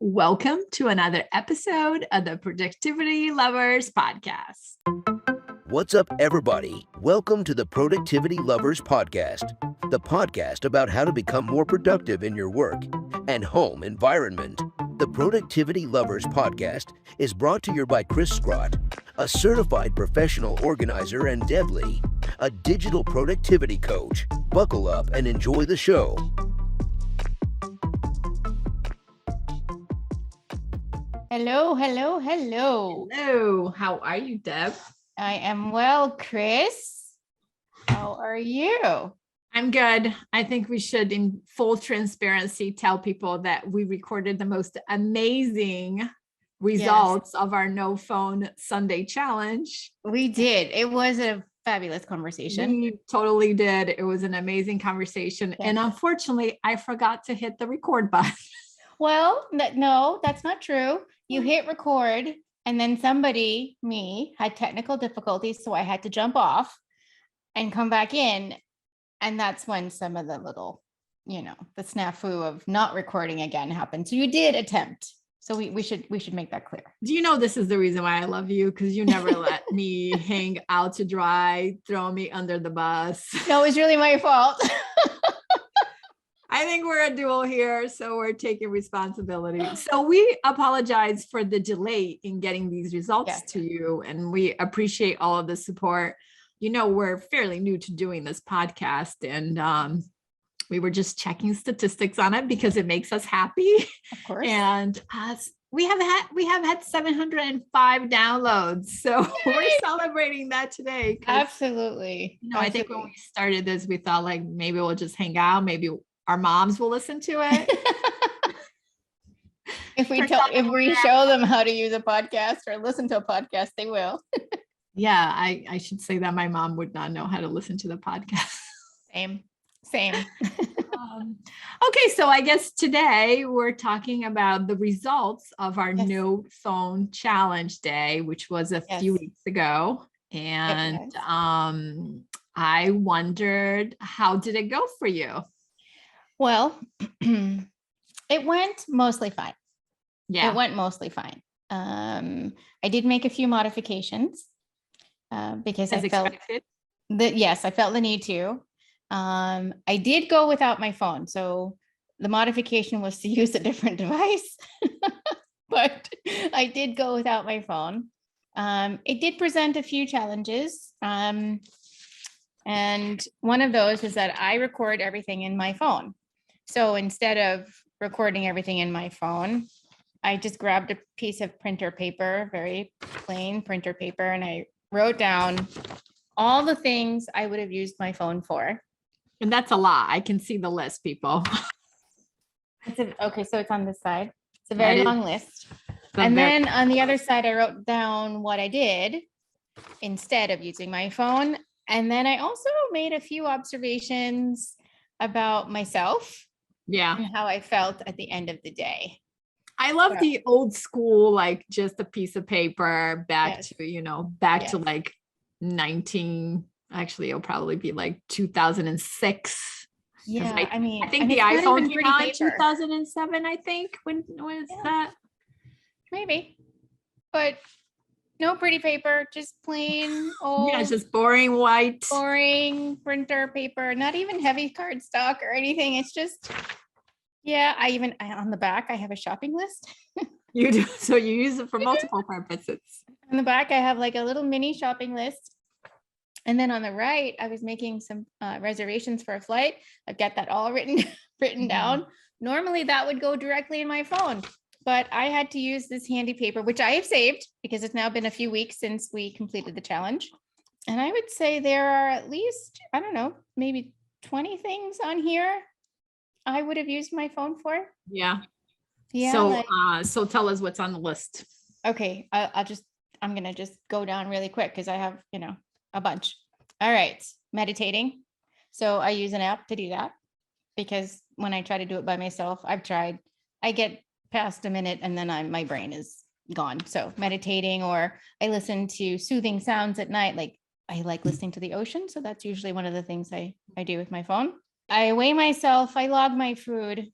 Welcome to another episode of the Productivity Lovers Podcast. What's up, everybody? Welcome to the Productivity Lovers Podcast, the podcast about how to become more productive in your work and home environment. The Productivity Lovers Podcast is brought to you by Cris, a certified professional organizer, and Deb, a digital productivity coach. Buckle up and enjoy the show. Hello. Hello. How are you, Deb? I am well, Cris. How are you? I'm good. I think we should, in full transparency, tell people that we recorded the most amazing results of our No Phone Sunday challenge. We did. It was a fabulous conversation. We totally did. It was an amazing conversation. Yeah. And unfortunately, I forgot to hit the record button. Well, no, that's not true. You hit record and then me, had technical difficulties. So I had to jump off and come back in. And that's when some of the little, the snafu of not recording again happened. So you did attempt. So we should make that clear. Do you know this is the reason why I love you? Because you never let me hang out to dry, throw me under the bus. No, it was really my fault. I think we're a duo here, so we're taking responsibility. So we apologize for the delay in getting these results to you, and we appreciate all of the support. We're fairly new to doing this podcast, and we were just checking statistics on it because it makes us happy. Of course. And we have had 705 downloads, so we're celebrating that today. Absolutely. I think when we started this, we thought like maybe we'll just hang out, maybe our moms will listen to it. if we show them how to use a podcast or listen to a podcast, they will. Yeah, I should say that my mom would not know how to listen to the podcast. Same. Okay, so I guess today we're talking about the results of our No Phone Challenge Day, which was a few weeks ago. And I wondered, how did it go for you? Well, it went mostly fine. Yeah. It went mostly fine. I did make a few modifications because I felt I felt the need to. I did go without my phone. So the modification was to use a different device, but I did go without my phone. It did present a few challenges. And one of those is that I record everything in my phone. So instead of recording everything in my phone, I just grabbed a piece of printer paper, very plain printer paper, and I wrote down all the things I would have used my phone for. And that's a lot. I can see the list, people. Okay, so it's on this side. It's a very long list. And then on the other side, I wrote down what I did instead of using my phone. And then I also made a few observations about myself. Yeah. And how I felt at the end of the day. I love the old school, like just a piece of paper back to like 19, actually it'll probably be like 2006. Yeah. I think the iPhone came out in 2007, I think. When was that? Maybe. But no pretty paper, just plain old. Yeah, just boring white. Boring printer paper, not even heavy cardstock or anything. It's just, on the back, I have a shopping list. You do. So you use it for multiple purposes. On the back, I have like a little mini shopping list. And then on the right, I was making some reservations for a flight. I've got that all written down. Normally that would go directly in my phone. But I had to use this handy paper, which I have saved because it's now been a few weeks since we completed the challenge. And I would say there are at least, I don't know, maybe 20 things on here I would have used my phone for. Yeah. Yeah. So tell us what's on the list. Okay. I'm going to just go down really quick because I have, a bunch. All right. Meditating. So I use an app to do that because when I try to do it by myself, I get past a minute and then my brain is gone. So meditating, or I listen to soothing sounds at night. Like I like listening to the ocean. So that's usually one of the things I do with my phone. I weigh myself. I log my food,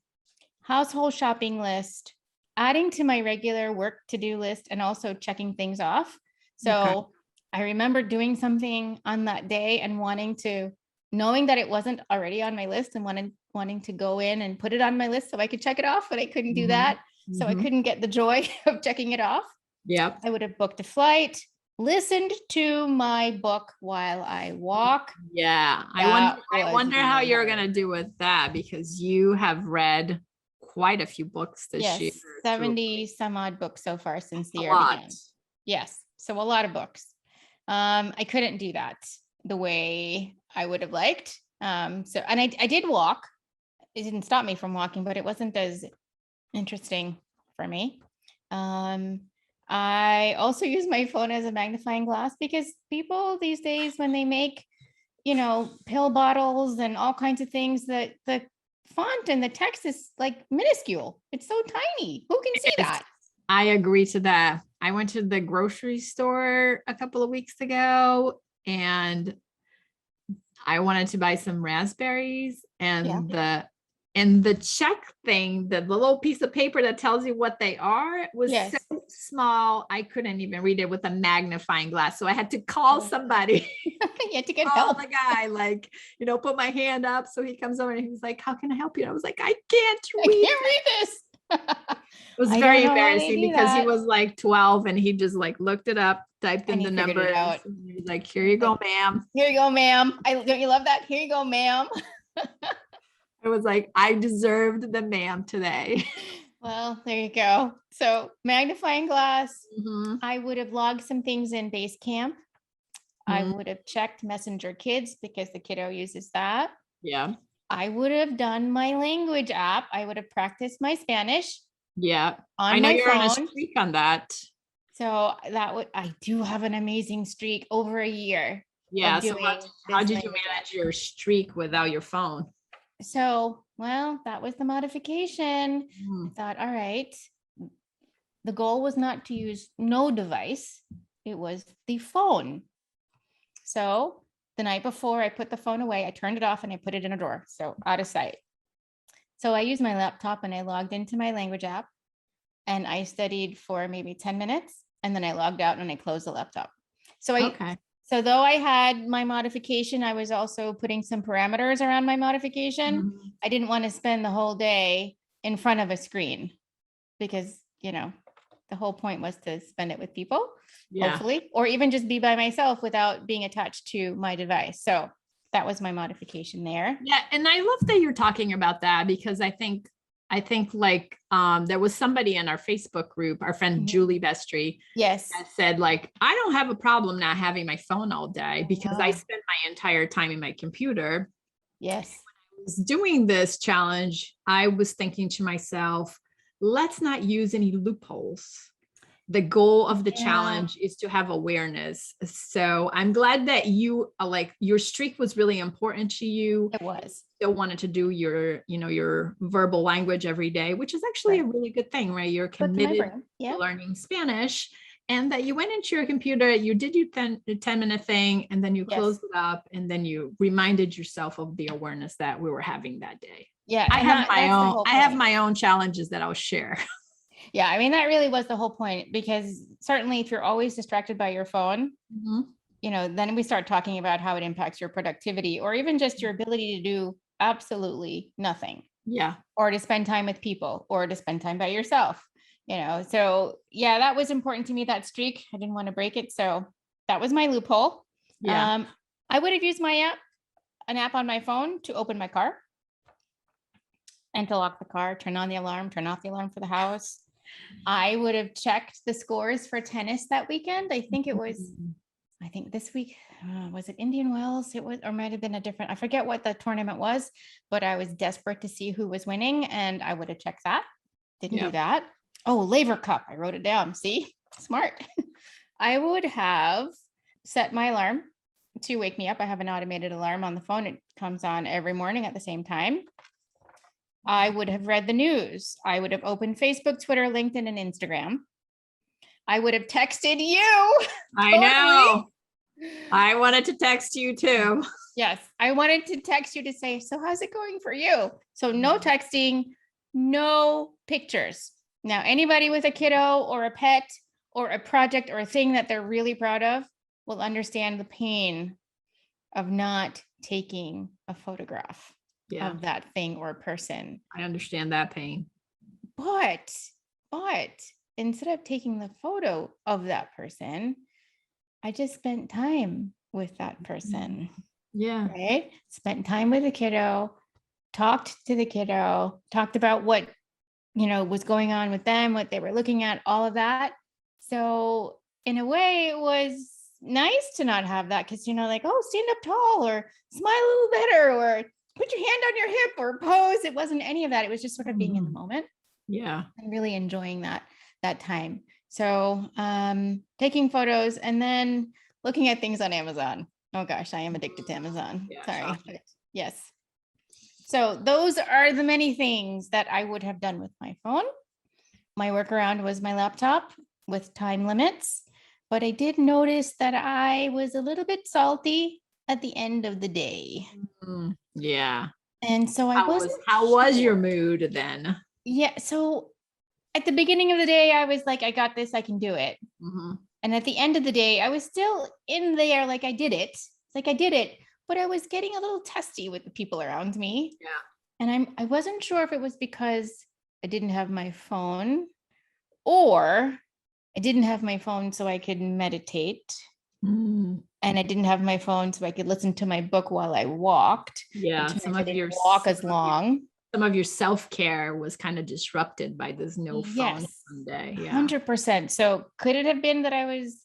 household shopping list, adding to my regular work to-do list and also checking things off. So I remember doing something on that day and knowing that it wasn't already on my list and wanting to go in and put it on my list so I could check it off, but I couldn't do that. So I couldn't get the joy of checking it off. Yep. I would have booked a flight, listened to my book while I walk. Yeah. I wonder how you're going to do with that, because you have read quite a few books this year. 70 some odd books so far since the year began. Yes. So a lot of books. I couldn't do that the way I would have liked. And I did walk. It didn't stop me from walking, but it wasn't as interesting for me. I also use my phone as a magnifying glass, because people these days, when they make, pill bottles and all kinds of things, that the font and the text is like minuscule. It's so tiny. Who can see that? I agree to that. I went to the grocery store a couple of weeks ago and I wanted to buy some raspberries, and the check thing, the little piece of paper that tells you what they are, was so small. I couldn't even read it with a magnifying glass. So I had to call somebody. You had to get help. The guy, put my hand up. So he comes over and he was like, "How can I help you?" And I was like, "I can't read this." It was very embarrassing because he was like 12 and he just looked it up, typed in the numbers. He was like, "Here you go, ma'am. Here you go, ma'am. Don't you love that? Here you go, ma'am." It was like, I deserved the ma'am today. Well, there you go. So magnifying glass, I would have logged some things in Basecamp. I would have checked Messenger Kids because the kiddo uses that. Yeah. I would have done my language app. I would have practiced my Spanish. Yeah. I know you're on a streak on that. So I do have an amazing streak over a year. Yeah. So how did you manage your streak without your phone? So, that was the modification. I thought, all right, the goal was not to use no device. It was the phone. So the night before I put the phone away, I turned it off and I put it in a drawer. So out of sight. So I used my laptop and I logged into my language app and I studied for maybe 10 minutes. And then I logged out and I closed the laptop. So though I had my modification, I was also putting some parameters around my modification. I didn't want to spend the whole day in front of a screen because, the whole point was to spend it with people, hopefully, or even just be by myself without being attached to my device. So that was my modification there. Yeah. And I love that you're talking about that, because I think there was somebody in our Facebook group, our friend Julie Bestry, that said I don't have a problem not having my phone all day because I spend my entire time in my computer. Yes. When I was doing this challenge, I was thinking to myself, let's not use any loopholes. The goal of the challenge is to have awareness. So I'm glad that you your streak was really important to you. It was. Still wanted to do your verbal language every day, which is actually a really good thing, right? You're committed to learning Spanish, and that you went into your computer, you did your 10-minute thing, and then you closed it up, and then you reminded yourself of the awareness that we were having that day. Yeah. I have my own challenges that I'll share. Yeah. I mean, that really was the whole point, because certainly if you're always distracted by your phone, then we start talking about how it impacts your productivity or even just your ability to do absolutely nothing. Yeah. Or to spend time with people or to spend time by yourself, so that was important to me, that streak. I didn't want to break it. So that was my loophole. Yeah. I would have used an app on my phone to open my car and to lock the car, turn on the alarm, turn off the alarm for the house. I would have checked the scores for tennis that weekend. I think this week, was it Indian Wells? It was, or might have been I forget what the tournament was, but I was desperate to see who was winning and I would have checked that. Didn't do that. Oh, Laver Cup. I wrote it down. See, smart. I would have set my alarm to wake me up. I have an automated alarm on the phone. It comes on every morning at the same time. I would have read the news. I would have opened Facebook, Twitter, LinkedIn, and Instagram. I would have texted you. I know. I wanted to text you too. Yes. I wanted to text you to say, so how's it going for you? So no texting, no pictures, Now, anybody with a kiddo or a pet or a project or a thing that they're really proud of will understand the pain of not taking a photograph of that thing or person. I understand that pain. But instead of taking the photo of that person, I just spent time with that person. Yeah. Right? Spent time with the kiddo, talked to the kiddo, talked about what, was going on with them, what they were looking at, all of that. So in a way, it was nice to not have that because, like, oh, stand up tall or smile a little better or put your hand on your hip or pose. It wasn't any of that. It was just sort of being in the moment. Yeah. And really enjoying that time. So taking photos and then looking at things on Amazon. Oh gosh, I am addicted to Amazon. Yeah, sorry. But yes. So those are the many things that I would have done with my phone. My workaround was my laptop with time limits, but I did notice that I was a little bit salty at the end of the day. Yeah. And so I wasn't how was your mood then? Yeah. So at the beginning of the day, I was like, I got this, I can do it. And at the end of the day, I was still in there, like I did it. It's like I did it, but I was getting a little testy with the people around me. Yeah. And I wasn't sure if it was because I didn't have my phone or I didn't have my phone so I could meditate. And I didn't have my phone so I could listen to my book while I walked. Yeah. Some of your self-care was kind of disrupted by this no phone Sunday. Yeah. 100%. So could it have been that I was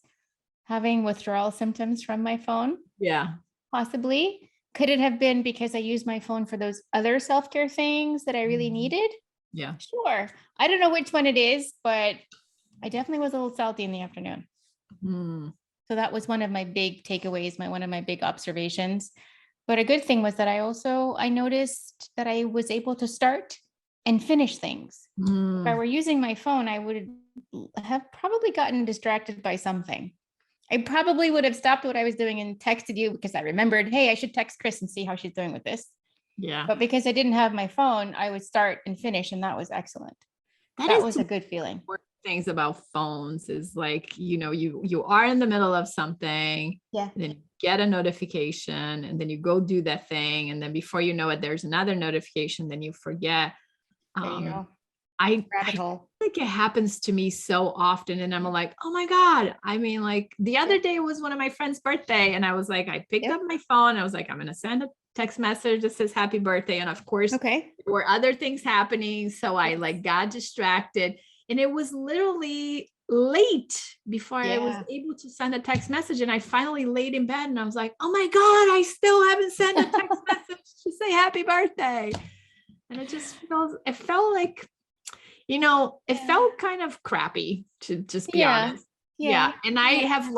having withdrawal symptoms from my phone? Yeah. Possibly. Could it have been because I used my phone for those other self-care things that I really needed? Yeah. Sure. I don't know which one it is, but I definitely was a little salty in the afternoon. So that was one of my big takeaways, one of my big observations. But a good thing was that I noticed that I was able to start and finish things. If I were using my phone, I would have probably gotten distracted by something. I probably would have stopped what I was doing and texted you because I remembered, hey, I should text Cris and see how she's doing with this. Yeah. But because I didn't have my phone, I would start and finish, and that was excellent. That was a good feeling. Things about phones is like, you are in the middle of something, and then you get a notification, and then you go do that thing, and then before you know it, there's another notification, then you forget. There you go. I think it happens to me so often, and I'm like, oh my God. I mean, like the other day was one of my friend's birthday, and I was like, I picked up my phone. I was like, I'm going to send a text message that says happy birthday. And of course, there were other things happening. So I got distracted, and it was literally late before I was able to send a text message. And I finally laid in bed and I was like, oh my God, I still haven't sent a text message to say happy birthday. And it felt like, it felt kind of crappy, to just be honest. Yeah. And I have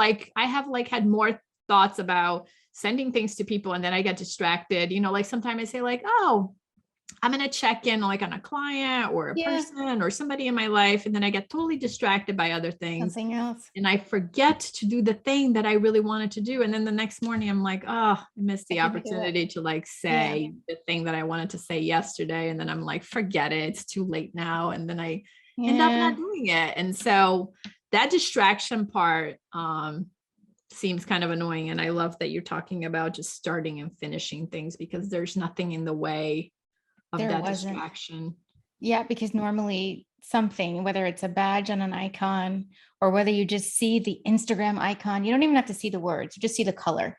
had more thoughts about sending things to people, and then I get distracted. Like sometimes I say like, oh, I'm going to check in like on a client or a person or somebody in my life. And then I get totally distracted by other things. Something else. And I forget to do the thing that I really wanted to do. And then the next morning I'm like, oh, I missed the opportunity to say the thing that I wanted to say yesterday. And then I'm like, forget it. It's too late now. And then I end up not doing it. And so that distraction part seems kind of annoying. And I love that you're talking about just starting and finishing things, because there's nothing in the way of that distraction. Yeah, because normally something, whether it's a badge on an icon or whether you just see the Instagram icon, you don't even have to see the words, you just see the color,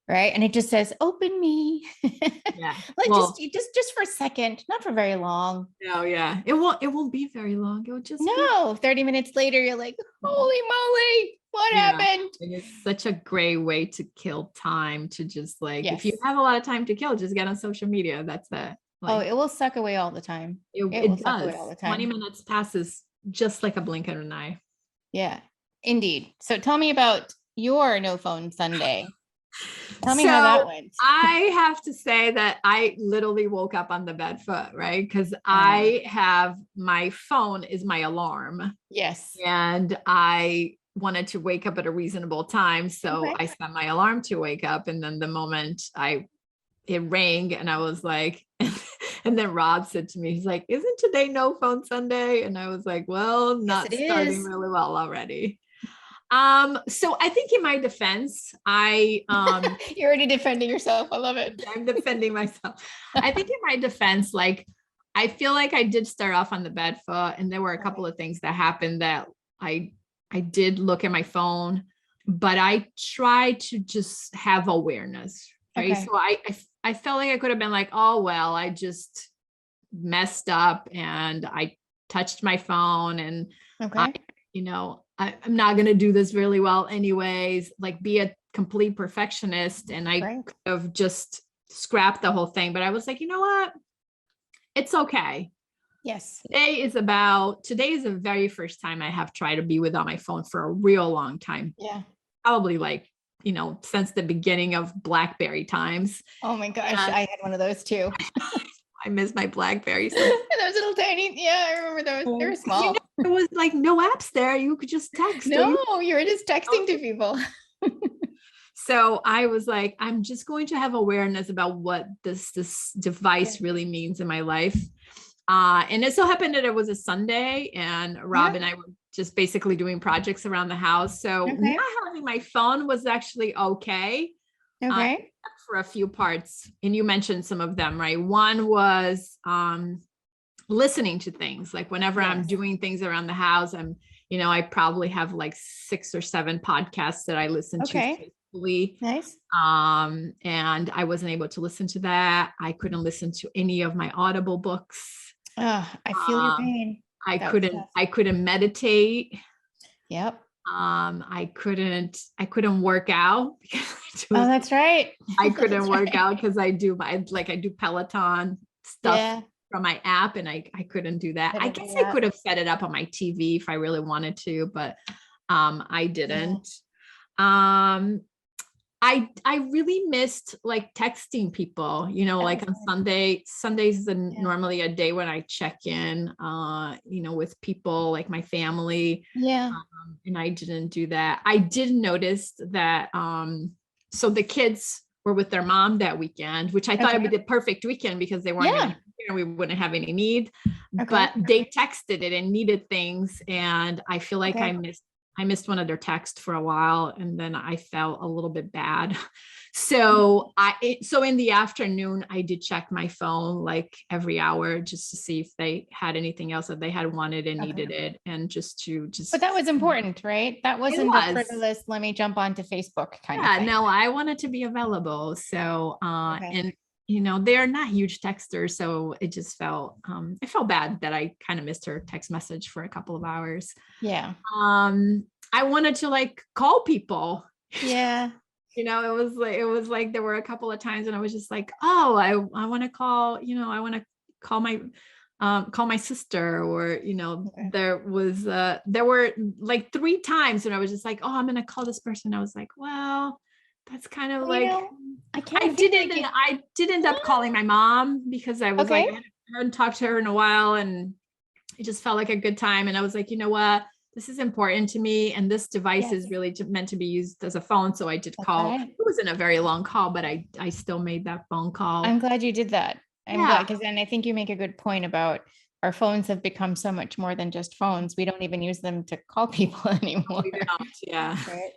right? And it just says, open me. Yeah. just for a second, not for very long. No, yeah. It won't be very long. It will just 30 minutes later, you're like, holy moly, what happened? And it's such a great way to kill time, to just if you have a lot of time to kill, just get on social media. That's it. It will suck away all the time. It will suck away all the time. 20 minutes passes just like a blink of an eye. Yeah, indeed. So tell me about your no phone Sunday. Tell me how that went. I have to say that I literally woke up on the bed foot, right? Because I have my phone is my alarm. Yes. And I wanted to wake up at a reasonable time. So I set my alarm to wake up. And then the moment it rang, and I was like, and And then Rob said to me, he's like, isn't today no phone Sunday? And I was like, well, not starting really well already. So I think in my defense, you're already defending yourself. I love it. I'm defending myself. I think in my defense, like, I feel like I did start off on the bad foot, and there were a couple of things that happened that I did look at my phone, but I tried to just have awareness. Right. Okay. So I felt like I could have been like, oh, well, I just messed up and I touched my phone, and Okay. I'm not going to do this really well anyways, like be a complete perfectionist. And I could have just scrapped the whole thing, but I was like, you know what? It's okay. Yes. Today is the very first time I have tried to be without my phone for a real long time. Yeah. Probably like, since the beginning of BlackBerry times. Oh my gosh. I had one of those too. I miss my BlackBerry. So. Those little tiny. Yeah. I remember those. They were small. There was like no apps there. You could just text. No, you were just texting to people. So I was like, I'm just going to have awareness about what this device really means in my life. And it so happened that it was a Sunday, and Rob and I were just basically doing projects around the house. So not having my phone was actually okay. Okay. For a few parts. And you mentioned some of them, right? One was listening to things. Like whenever I'm doing things around the house, I probably have like 6 or 7 podcasts that I listen to. Nice. And I wasn't able to listen to that. I couldn't listen to any of my Audible books. Oh, I feel your pain. I couldn't meditate. Yep. I couldn't work out. Oh, that's right. I couldn't work out because I do Peloton stuff from my app, and I couldn't do that. I guess I could have set it up on my TV if I really wanted to, but I didn't. I really missed like texting people, like on Sundays is normally a day when I check in, with people like my family. Yeah. And I didn't do that. I did notice that, so the kids were with their mom that weekend, which I thought it would be the perfect weekend because they weren't we wouldn't have any need, but they texted it and needed things. And I feel like I missed one of their texts for a while, and then I felt a little bit bad. So in the afternoon, I did check my phone like every hour just to see if they had anything else that they had wanted and needed it. And but that was important, right? That wasn't the frivolous, let me jump onto Facebook kind of thing. No, I wanted to be available. So, and they're not huge texters. So it just felt, I felt bad that I kind of missed her text message for a couple of hours. Yeah. I wanted to like call people. Yeah. It was like there were a couple of times and I was just like, oh, I want to call, I want to call my sister, or, there were like 3 times and I was just like, oh, I'm going to call this person. I was like, well, that's kind of like, I did end up calling my mom because I was like, I hadn't talked to her in a while, and it just felt like a good time. And I was like, you know what? This is important to me. And this device is really meant to be used as a phone. So I did call. It wasn't a very long call, but I still made that phone call. I'm glad you did that. I'm glad, because then I think you make a good point about our phones have become so much more than just phones. We don't even use them to call people anymore. We don't, yeah. Right?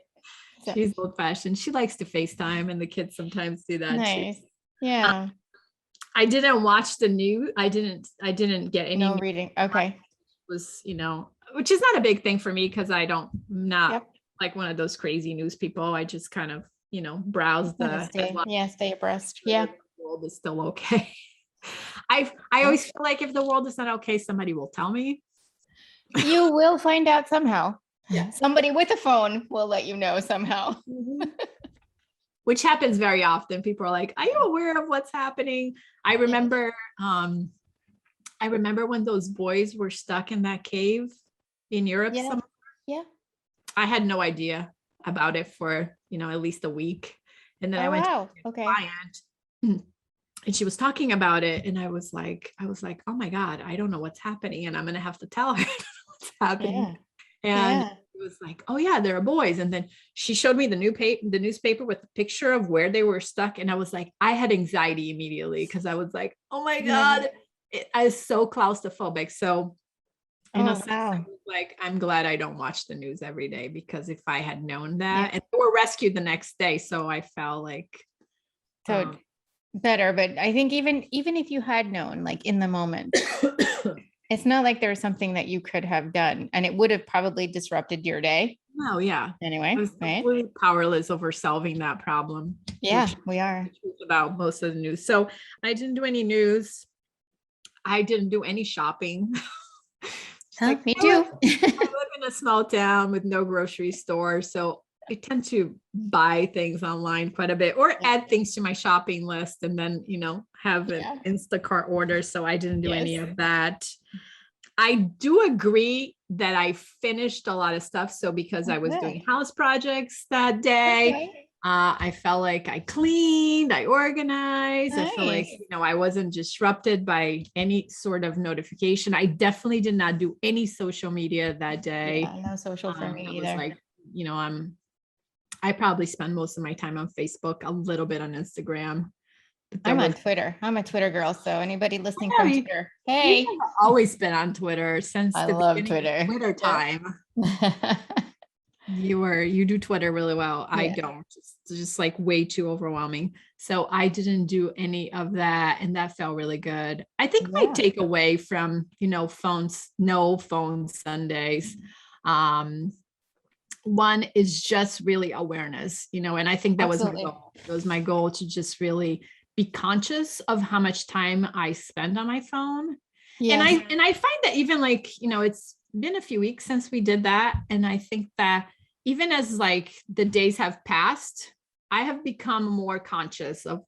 So. She's old fashioned. She likes to FaceTime, and the kids sometimes do that. Nice. Too. Yeah. I didn't watch the news. I didn't get any reading. Okay. It was, which is not a big thing for me because I don't like one of those crazy news people. I just kind of, browse stay abreast. Yeah. The world is still okay. I always feel like if the world is not okay, somebody will tell me. You will find out somehow. Yeah. Somebody with a phone will let you know somehow. Which happens very often. People are like, are you aware of what's happening? I remember when those boys were stuck in that cave in Europe. Yeah. I had no idea about it for, at least a week. And then I went to a client, and she was talking about it. And I was like, oh my God, I don't know what's happening. And I'm going to have to tell her what's happening. And it was like, oh yeah, there are boys. And then she showed me the newspaper with the picture of where they were stuck. And I was like, I had anxiety immediately because I was like, oh my God, I was so claustrophobic. So in a Oh, sense, wow. I was like, I'm glad I don't watch the news every day, because if I had known that, Yeah. and they were rescued the next day. So I felt like, So better, but I think even if you had known, like in the moment, it's not like there was something that you could have done, and it would have probably disrupted your day oh yeah, anyway, I was right? completely powerless over solving that problem. Yeah, Which is we are. the truth about most of the news. So I didn't do any news. I didn't do any shopping. Just Oh, like, me I too. live in a small town with no grocery store, so I tend to buy things online quite a bit, or Yeah. add things to my shopping list, and then have an Yeah. Instacart order. So I didn't do any Yes. of that. I do agree that I finished a lot of stuff. So because I was Okay. doing house projects that day, Okay. I felt like I cleaned, I organized. I feel like, Nice. I wasn't disrupted by any sort of notification. I definitely did not do any social media that day. Yeah, no social for me I was either. like, I probably spend most of my time on Facebook, a little bit on Instagram. But I'm on Twitter. I'm a Twitter girl. So anybody listening from you- Twitter, you hey, have always been on Twitter since I the love beginning of Twitter. Twitter Yeah. time. You do Twitter really well. I Yeah. don't. It's just like way too overwhelming. So I didn't do any of that, and that felt really good. I think my Yeah. takeaway from, phones, no phone Sundays. One is just really awareness, and I think that was my Absolutely. goal. It was my goal to just really be conscious of how much time I spend on my phone. And Yeah. I find that even like, it's been a few weeks since we did that. And I think that even as like the days have passed, I have become more conscious of,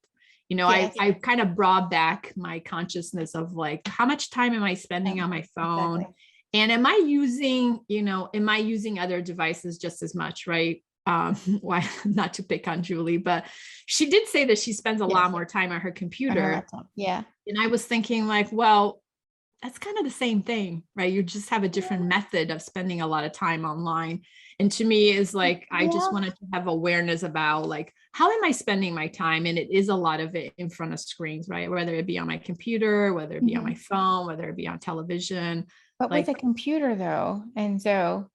Yes. I kind of brought back my consciousness of like, how much time am I spending on my phone? Exactly. And am I using other devices just as much, right? Why not to pick on Julie, but she did say that she spends a Yes. lot more time on her On her computer. laptop. Yeah. And I was thinking like, well, that's kind of the same thing, right? You just have a different method of spending a lot of time online. And to me is like, I just Yeah. wanted to have awareness about like, how am I spending my time? And it is a lot of it in front of screens, right? Whether it be on my computer, whether it be on my phone, whether it be on television. But Like, with a computer though, and so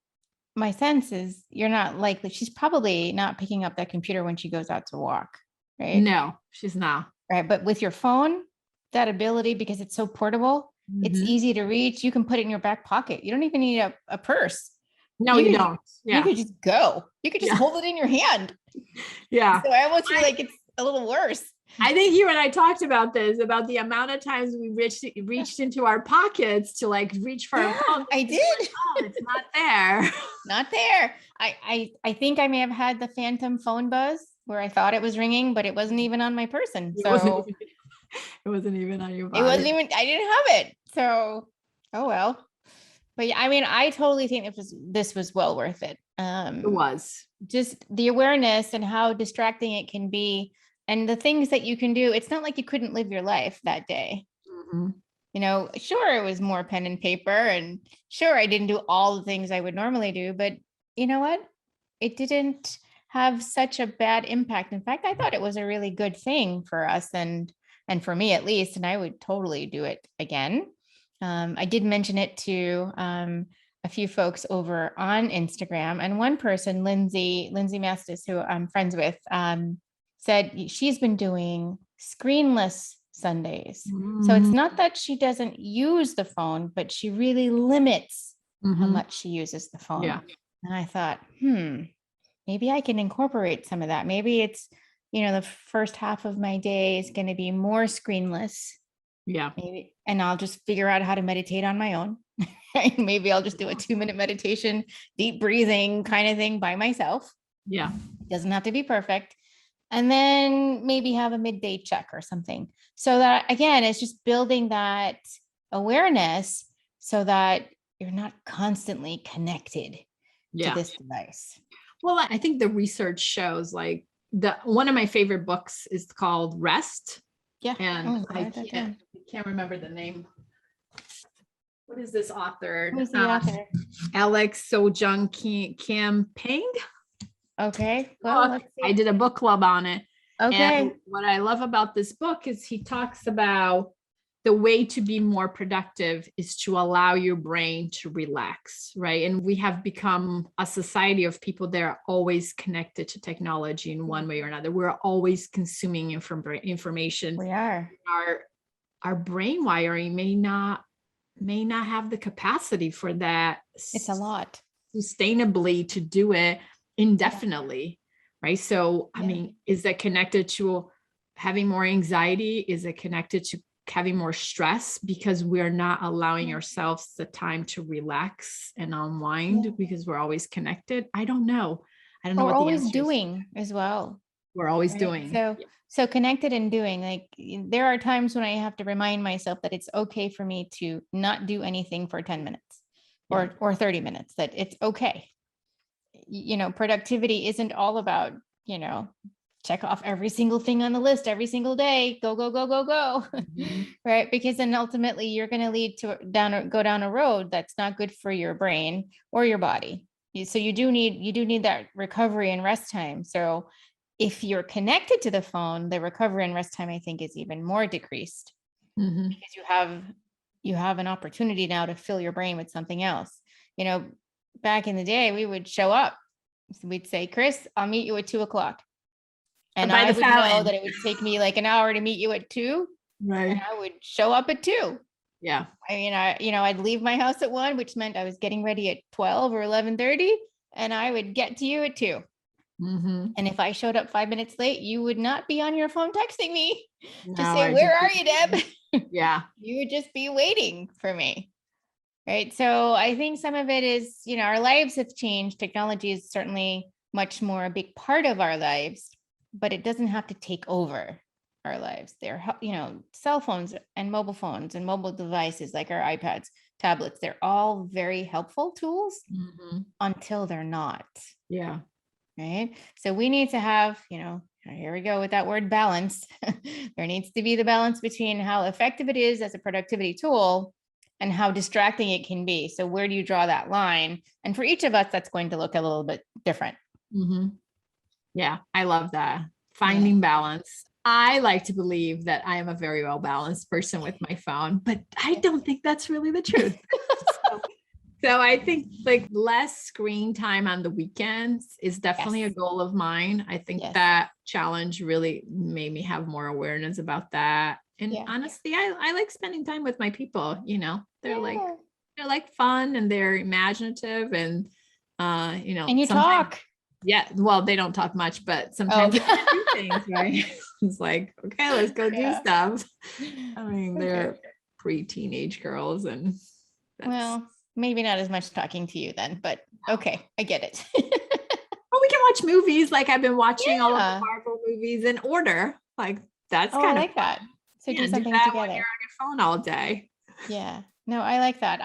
my sense is you're not likely, she's probably not picking up that computer when she goes out to walk, right? no, she's not. Right. But with your phone, that ability, because it's so portable, it's Mhm. easy to reach. You can put it in your back pocket. You don't even need a purse. No, you could- don't. You Yeah. could just go. You could just Yeah. hold it in your hand. Yeah. So I almost feel like it's a little worse. I think you and I talked about this, about the amount of times we reached into our pockets to like reach for our Yeah, phone. I did. Oh, it's not there. Not there. I think I may have had the phantom phone buzz where I thought it was ringing, but it wasn't even on my person. It So wasn't even on your body. it wasn't even, I didn't have it. So, oh well. But yeah, I mean, I totally think this was well worth it. It was. Just the awareness and how distracting it can be and the things that you can do. It's not like you couldn't live your life that day. Mhm. Sure, it was more pen and paper, and sure, I didn't do all the things I would normally do, but you know what? It didn't have such a bad impact. In fact, I thought it was a really good thing for us and for me at least, and I would totally do it again. I did mention it to a few folks over on Instagram, and one person, Lindsay Mastis, who I'm friends with, said she's been doing screenless Sundays. So it's not that she doesn't use the phone, but she really limits how much she uses the phone. Yeah. And I thought, maybe I can incorporate some of that. Maybe it's, the first half of my day is going to be more screenless. Yeah. Maybe, and I'll just figure out how to meditate on my own. Maybe I'll just do a 2-minute meditation, deep breathing kind of thing by myself. Yeah. It doesn't have to be perfect. And then maybe have a midday check or something. So that, again, it's just building that awareness so that you're not constantly connected to this device. Well, I think the research shows like one of my favorite books is called Rest. Yeah. And I can't remember the name. What is this author? Who's the author? Alex Sojung Kim Peng. Okay. Well, let's see. I did a book club on it. Okay. And what I love about this book is he talks about the way to be more productive is to allow your brain to relax, right? And we have become a society of people that are always connected to technology in one way or another. We're always consuming information. We are. Our brain wiring may not have the capacity for that. It's a lot. Sustainably to do it indefinitely, right? So, I mean, is that connected to having more anxiety? Is it connected to having more stress because we're not allowing ourselves the time to relax and unwind because we're always connected? I don't know. We're what always doing as well. We're always doing. So connected and doing, like there are times when I have to remind myself that it's okay for me to not do anything for 10 minutes or 30 minutes, that it's okay. Productivity isn't all about, check off every single thing on the list every single day, go, go, go, go, go. Right? Because then ultimately you're going to lead to go down a road that's not good for your brain or your body. So you do need that recovery and rest time. So if you're connected to the phone, the recovery and rest time, I think, is even more decreased because you have an opportunity now to fill your brain with something else. Back in the day, we would show up. So we'd say, Cris, I'll meet you at 2:00. And I would know that it would take me like an hour to meet you at 2. Right. And I would show up at 2. Yeah. I mean, I'd leave my house at 1, which meant I was getting ready at 12 or 11:30, and I would get to you at 2. And if I showed up 5 minutes late, you would not be on your phone texting me to say, where are you, Deb? Yeah. You would just be waiting for me. Right. So I think some of it is, our lives have changed. Technology is certainly much more a big part of our lives, but it doesn't have to take over our lives. They're, cell phones and mobile devices like our iPads, tablets, they're all very helpful tools until they're not. Yeah. Right. So we need to have, here we go with that word balance. There needs to be the balance between how effective it is as a productivity tool and how distracting it can be. So where do you draw that line? And for each of us, that's going to look a little bit different. Yeah, I love that. Finding balance. I like to believe that I am a very well balanced person with my phone, but I don't think that's really the truth. So I think like less screen time on the weekends is definitely a goal of mine. I think that challenge really made me have more awareness about that. And honestly, I like spending time with my people, they're like fun and they're imaginative and, and you talk. Yeah. Well, they don't talk much, but sometimes they do things, right? It's like, okay, let's go do stuff. I mean, they're pre-teenage girls and maybe not as much talking to you then, but okay, I get it. Well, we can watch movies. Like I've been watching all of the Marvel movies in order. Like that's kind of like that. So do something that together. When you're on your phone all day. Yeah. No, I like that.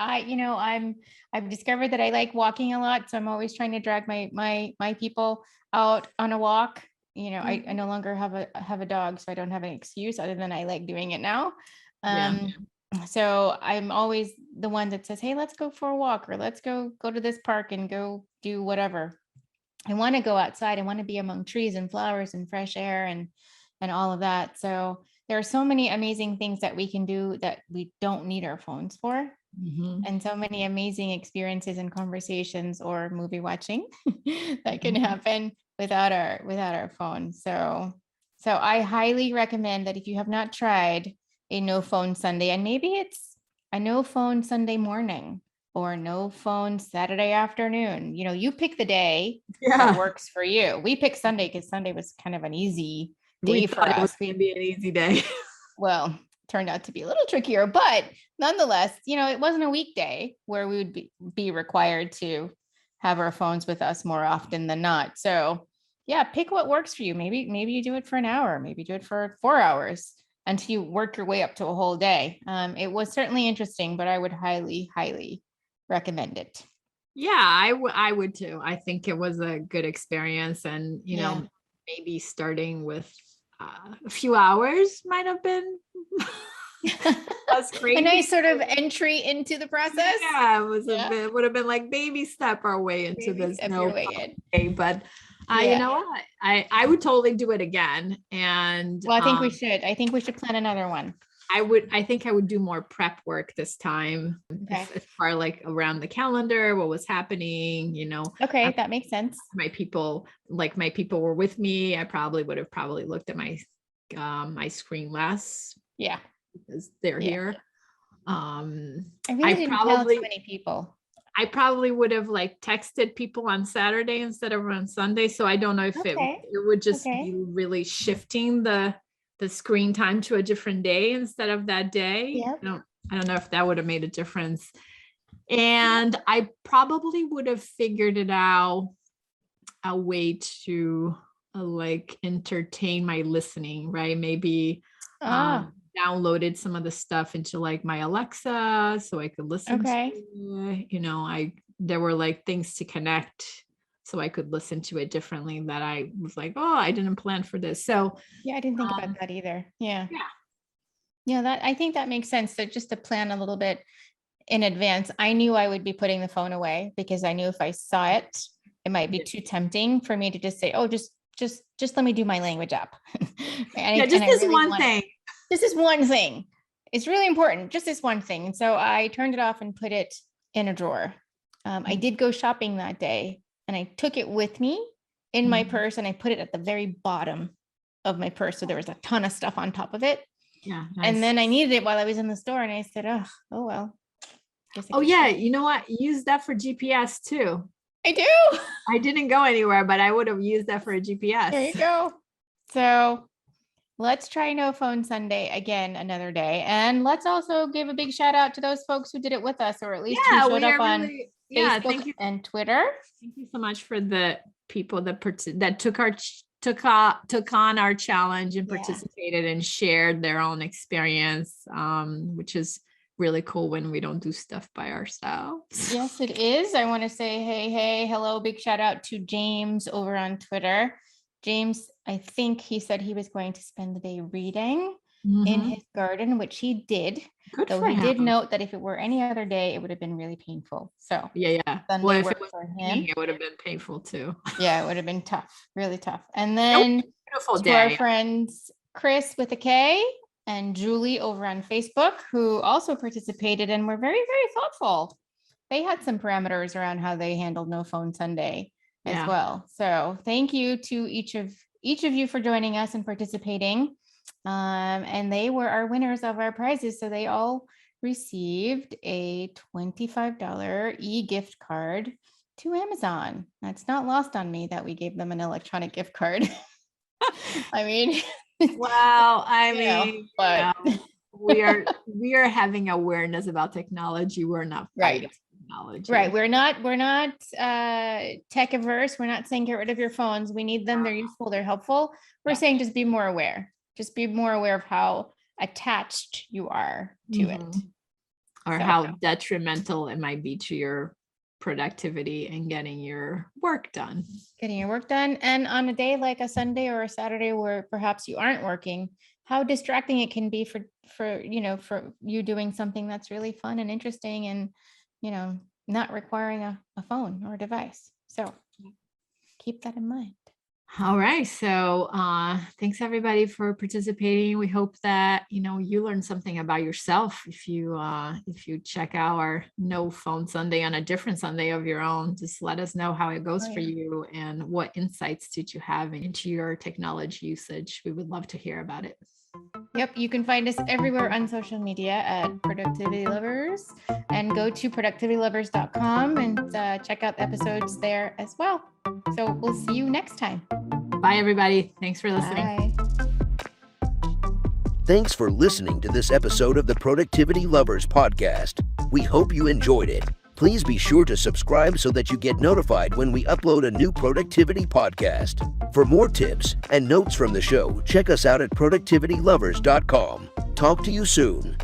I've discovered that I like walking a lot. So I'm always trying to drag my people out on a walk. I no longer have a dog, so I don't have an excuse other than I like doing it now. So I'm always the one that says, hey, let's go for a walk or let's go to this park and go do whatever. I want to go outside. I want to be among trees and flowers and fresh air and all of that. So there are so many amazing things that we can do that we don't need our phones for. And so many amazing experiences and conversations or movie watching that can happen without our phone. So I highly recommend that if you have not tried a no phone Sunday, and maybe it's a no phone Sunday morning or no phone Saturday afternoon, you pick the day that works for you. We picked Sunday because Sunday was kind of an easy day for us. It was going to be an easy day. Well, turned out to be a little trickier, but nonetheless, it wasn't a weekday where we would be required to have our phones with us more often than not. So yeah, pick what works for you. Maybe you do it for an hour, maybe do it for 4 hours until you work your way up to a whole day. It was certainly interesting, but I would highly, highly recommend it. Yeah, I would too. I think it was a good experience and, maybe starting with a few hours might have been a nice sort of entry into the process. Yeah, it was would have been like baby step our way into this day. But you know what? I would totally do it again. And I think we should plan another one. I think I would do more prep work this time. Okay. As far like around the calendar, what was happening, Okay, that makes sense. my people were with me. I probably would have looked at my my screen less. Yeah. Because they're here. I really didn't tell too many people. I probably would have like texted people on Saturday instead of on Sunday. So I don't know if it would just be really shifting the screen time to a different day instead of that day. Yep. I don't know if that would have made a difference. And I probably would have figured it out a way to like entertain my listening, right? Maybe downloaded some of the stuff into like my Alexa so I could listen to, there were like things to connect so I could listen to it differently that I was like, oh, I didn't plan for this. So yeah, I didn't think about that either. Yeah. I think that makes sense. So just to plan a little bit in advance, I knew I would be putting the phone away because I knew if I saw it, it might be too tempting for me to just say, oh, just let me do my language app. This one thing. This is one thing. It's really important. Just this one thing. And so I turned it off and put it in a drawer. I did go shopping that day and I took it with me in my purse and I put it at the very bottom of my purse. So there was a ton of stuff on top of it. Yeah. Nice. And then I needed it while I was in the store and I said, oh well. You know what? Use that for GPS too. I do. I didn't go anywhere, but I would have used that for a GPS. There you go. So let's try No Phone Sunday again another day. And let's also give a big shout out to those folks who did it with us, or at least who showed up on Facebook and Twitter. Thank you so much for the people that took on our challenge and participated and shared their own experience, which is really cool when we don't do stuff by ourselves. Yes, it is. I want to say, hey, hello, big shout out to James over on Twitter. James, I think he said he was going to spend the day reading in his garden, which he did. Though he did note that if it were any other day, it would have been really painful. So well, if it was for him, it would have been painful too. Yeah, it would have been tough, really tough. And then to our friends Chris with a K and Julie over on Facebook, who also participated and were very, very thoughtful. They had some parameters around how they handled No Phone Sunday as well. So thank you to each of you for joining us and participating. And they were our winners of our prizes. So they all received a $25 e-gift card to Amazon. That's not lost on me that we gave them an electronic gift card. I mean, well, but we are having awareness about technology. We're not fighting technology. Right. We're not tech averse. We're not saying get rid of your phones. We need them. They're useful. They're helpful. We're saying just be more aware. Just be more aware of how attached you are to it. Or how detrimental it might be to your productivity and getting your work done. And on a day like a Sunday or a Saturday where perhaps you aren't working, how distracting it can be for you doing something that's really fun and interesting and, not requiring a phone or a device. So keep that in mind. All right. So thanks everybody for participating. We hope that, you learned something about yourself. If you check out our No Phone Sunday on a different Sunday of your own, just let us know how it goes for you and what insights did you have into your technology usage. We would love to hear about it. Yep. You can find us everywhere on social media at Productivity Lovers, and go to productivitylovers.com and check out the episodes there as well. So we'll see you next time. Bye, everybody. Thanks for listening. Bye. Thanks for listening to this episode of the Productivity Lovers podcast. We hope you enjoyed it. Please be sure to subscribe so that you get notified when we upload a new productivity podcast. For more tips and notes from the show, check us out at productivitylovers.com. Talk to you soon.